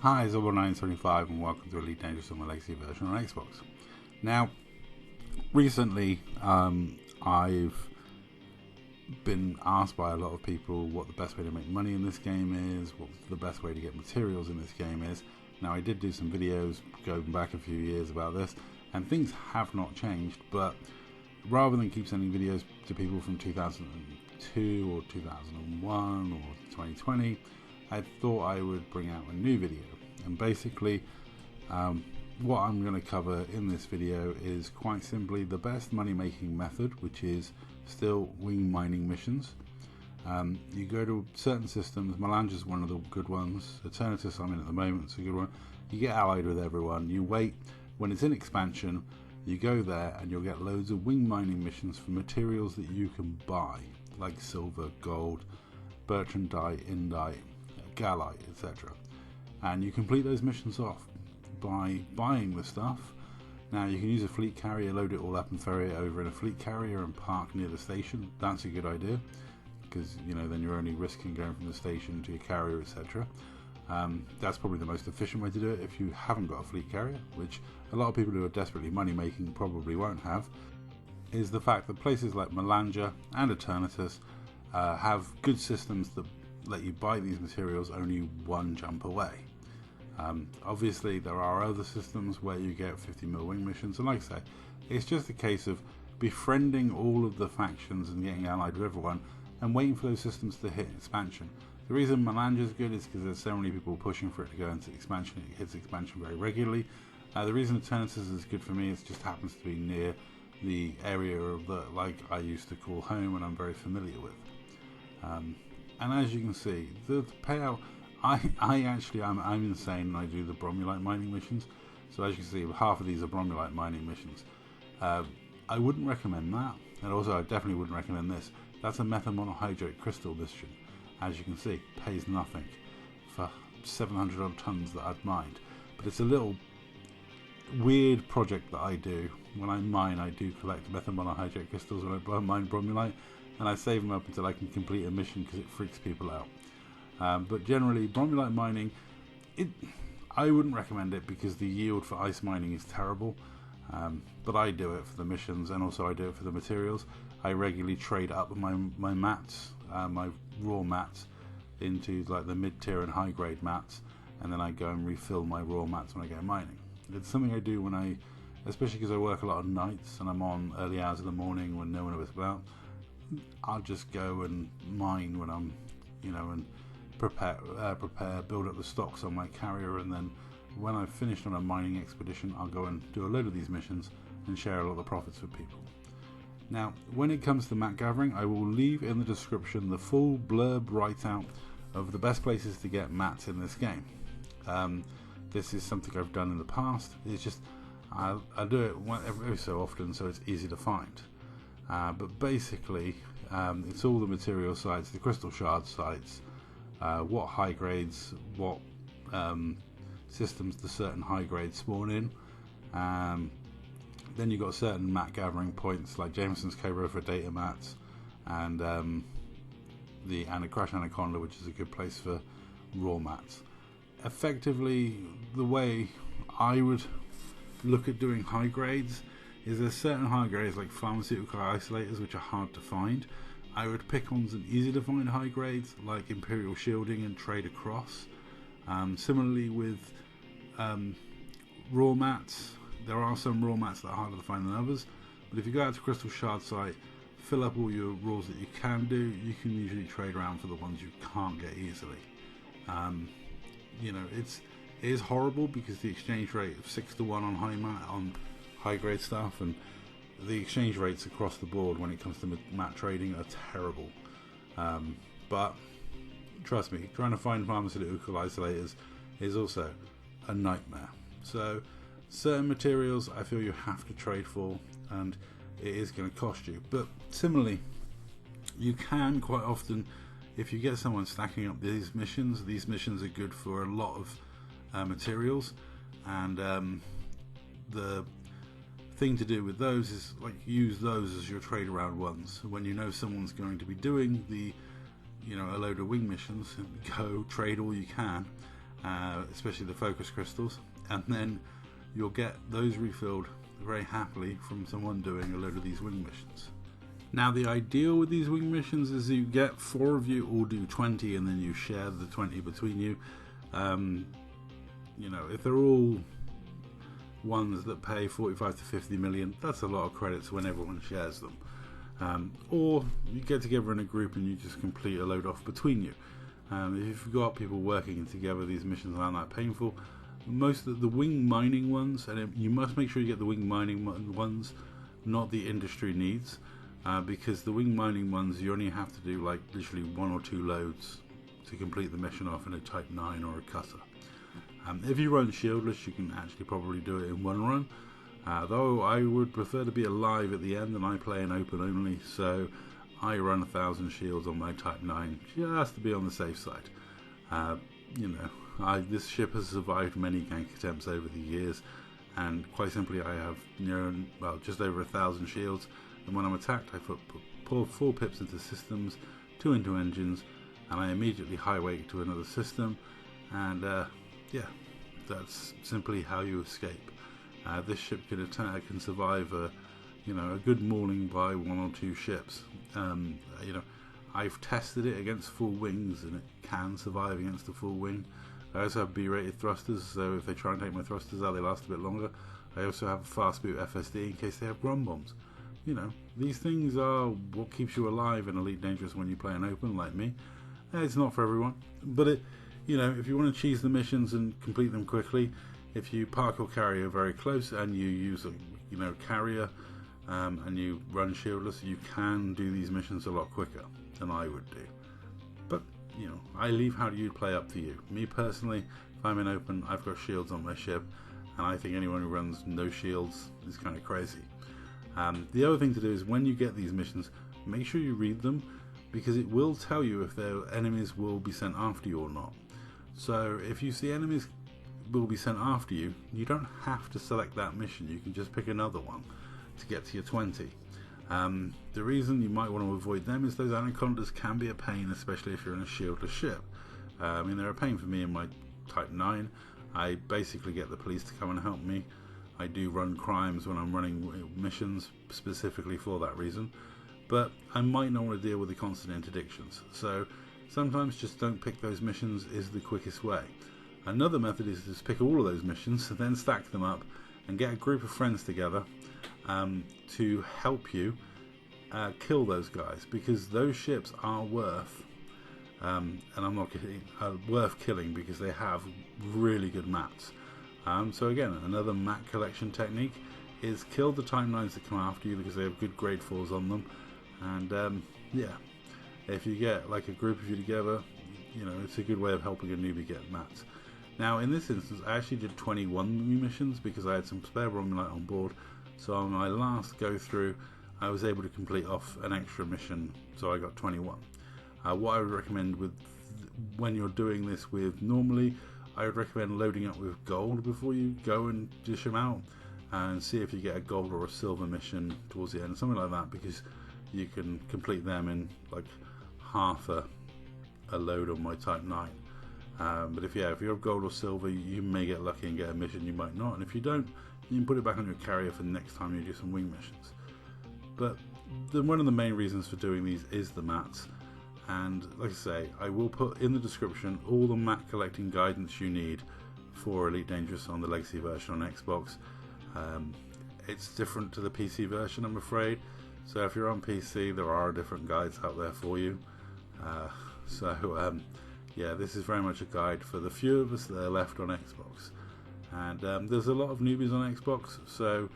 Hi, it's Zobble925 and welcome to Elite Dangerous on my legacy version on Xbox. Now, recently I've been asked by a lot of people what the best way to make money in this game is, what the best way to get materials in this game is. Now, I did do some videos going back a few years about this, and things have not changed, but rather than keep sending videos to people from 2002 or 2001 or 2020, I thought I would bring out a new video. And basically what I'm going to cover in this video is quite simply the best money making method, which is still wing mining missions. You go to certain systems. Melange is one of the good ones. Eternatus I'm in at the moment, it's a good one. You get allied with everyone, you wait. When it's in expansion, you go there and you'll get loads of wing mining missions for materials that you can buy, like silver, gold, bertrandite, indite, gallite, etc. And you complete those missions off by buying the stuff. Now, you can use a fleet carrier, load it all up and ferry it over in a fleet carrier and park near the station. That's a good idea, because then you're only risking going from the station to your carrier, etc. That's probably the most efficient way to do it if you haven't got a fleet carrier, which a lot of people who are desperately money making probably won't have. Is the fact that places like Melange and Eternatus have good systems that let you buy these materials only one jump away. Obviously there are other systems where you get 50mm wing missions, and like I say, it's just a case of befriending all of the factions and getting allied with everyone and waiting for those systems to hit expansion. The reason Melange is good is because there's so many people pushing for it to go into expansion. It hits expansion very regularly. The reason Eternatus is good for me is it just happens to be near the area of the, like I used to call home, and I'm very familiar with. And as you can see, the payout, I'm insane and I do the bromulite mining missions. So as you can see, half of these are bromulite mining missions. I wouldn't recommend that, and also I definitely wouldn't recommend this. That's a metamonohydrate crystal mission. As you can see, pays nothing for 700 odd tons that I'd mined. But it's a little weird project that I do. When I mine, I do collect metamonohydrate crystals when I mine bromulite, and I save them up until I can complete a mission because it freaks people out. But generally, bromulite mining, I wouldn't recommend it because the yield for ice mining is terrible. But I do it for the missions, and also I do it for the materials. I regularly trade up my mats, my raw mats, into like the mid-tier and high-grade mats, and then I go and refill my raw mats when I go mining. It's something I do when especially because I work a lot of nights and I'm on early hours of the morning when no one is about. I'll just go and mine when I'm, and prepare, build up the stocks on my carrier, and then when I've finished on a mining expedition, I'll go and do a load of these missions and share a lot of the profits with people. Now, when it comes to mat gathering, I will leave in the description the full blurb write-out of the best places to get mats in this game. This is something I've done in the past. It's just I do it every so often, so it's easy to find. But basically, it's all the material sites, the crystal shard sites, what high grades, what systems the certain high grades spawn in. Then you've got certain mat gathering points like Jamesons Cobra for data mats, and the Crash Anaconda, which is a good place for raw mats. Effectively, the way I would look at doing high grades is there's certain high grades like pharmaceutical isolators which are hard to find. I would pick on some easy to find high grades like Imperial Shielding and trade across. Similarly with raw mats, there are some raw mats that are harder to find than others, but if you go out to Crystal Shard site, fill up all your raws that you can do, you can usually trade around for the ones you can't get easily. It is horrible because the exchange rate of 6 to 1 on high grade stuff, and the exchange rates across the board when it comes to mat trading are terrible. But trust me, trying to find pharmaceutical isolators is also a nightmare. So certain materials I feel you have to trade for, and it is going to cost you. But similarly, you can quite often, if you get someone stacking up these missions are good for a lot of materials, and the thing to do with those is like use those as your trade around ones. When you know someone's going to be doing the a load of wing missions, go trade all you can, especially the focus crystals, and then you'll get those refilled very happily from someone doing a load of these wing missions. Now the ideal with these wing missions is you get 4 of you all do 20 and then you share the 20 between you. You know, if they're all ones that pay 45 to 50 million, that's a lot of credits when everyone shares them. Or you get together in a group and you just complete a load off between you. If you've got people working together, these missions aren't that painful. Most of the wing mining ones, and you must make sure you get the wing mining ones, not the industry needs. Because the wing mining ones, you only have to do like literally 1 or 2 loads to complete the mission off in a Type 9 or a cutter. If you run shieldless, you can actually probably do it in 1 run, though I would prefer to be alive at the end, and I play in open only, so I run 1,000 shields on my Type 9 just to be on the safe side. You know, this ship has survived many gank attempts over the years, and quite simply I have just over 1,000 shields. And when I'm attacked, I pour 4 pips into systems, 2 into engines, and I immediately highway to another system. And yeah, that's simply how you escape. This ship can survive a good mauling by 1 or 2 ships. You know, I've tested it against full wings, and it can survive against a full wing. I also have B-rated thrusters, so if they try and take my thrusters out, they last a bit longer. I also have a fast boot FSD in case they have grum bombs. You know, these things are what keeps you alive in Elite Dangerous when you play an open like me. It's not for everyone, but you know, if you want to cheese the missions and complete them quickly, if you park your carrier very close and you use a carrier and you run shieldless, you can do these missions a lot quicker than I would do. But you know, I leave how you play up to you. Me personally, if I'm in open, I've got shields on my ship, and I think anyone who runs no shields is kind of crazy. The other thing to do is when you get these missions, make sure you read them, because it will tell you if their enemies will be sent after you or not. So if you see enemies will be sent after you, you don't have to select that mission. You can just pick another one to get to your 20. The reason you might want to avoid them is those anacondas can be a pain, especially if you're in a shieldless ship. I mean, they're a pain for me in my Type 9. I basically get the police to come and help me. I do run crimes when I'm running missions specifically for that reason, but I might not want to deal with the constant interdictions, so sometimes just don't pick those missions is the quickest way. Another method is to just pick all of those missions, then stack them up and get a group of friends together to help you kill those guys, because those ships are worth, and I'm not kidding, worth killing because they have really good mats. So again, another mat collection technique is kill the Type 9s that come after you because they have good grade 4s on them. And yeah, if you get like a group of you together, you know, it's a good way of helping a newbie get mats. Now in this instance, I actually did 21 new missions because I had some spare bromulite on board. So on my last go through, I was able to complete off an extra mission, so I got 21. What I would recommend when you're doing this with normally, I would recommend loading up with gold before you go and dish them out, and see if you get a gold or a silver mission towards the end, something like that, because you can complete them in like half a load on my Type 9. But if you have gold or silver, you may get lucky and get a mission, you might not, and if you don't, you can put it back on your carrier for the next time you do some wing missions. But one of the main reasons for doing these is the mats. And like I say, I will put in the description all the mat collecting guidance you need for Elite Dangerous on the Legacy version on Xbox. It's different to the PC version, I'm afraid. So if you're on PC, there are different guides out there for you. Yeah, this is very much a guide for the few of us that are left on Xbox. And there's a lot of newbies on Xbox, so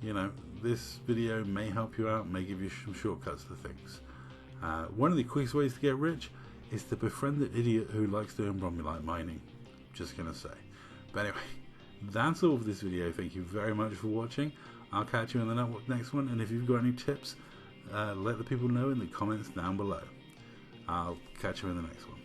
you know, this video may help you out, may give you some shortcuts to things. One of the quickest ways to get rich is to befriend the idiot who likes doing bromulite mining. Just gonna say. But anyway, that's all for this video. Thank you very much for watching. I'll catch you in the next one, and if you've got any tips, let the people know in the comments down below. I'll catch you in the next one.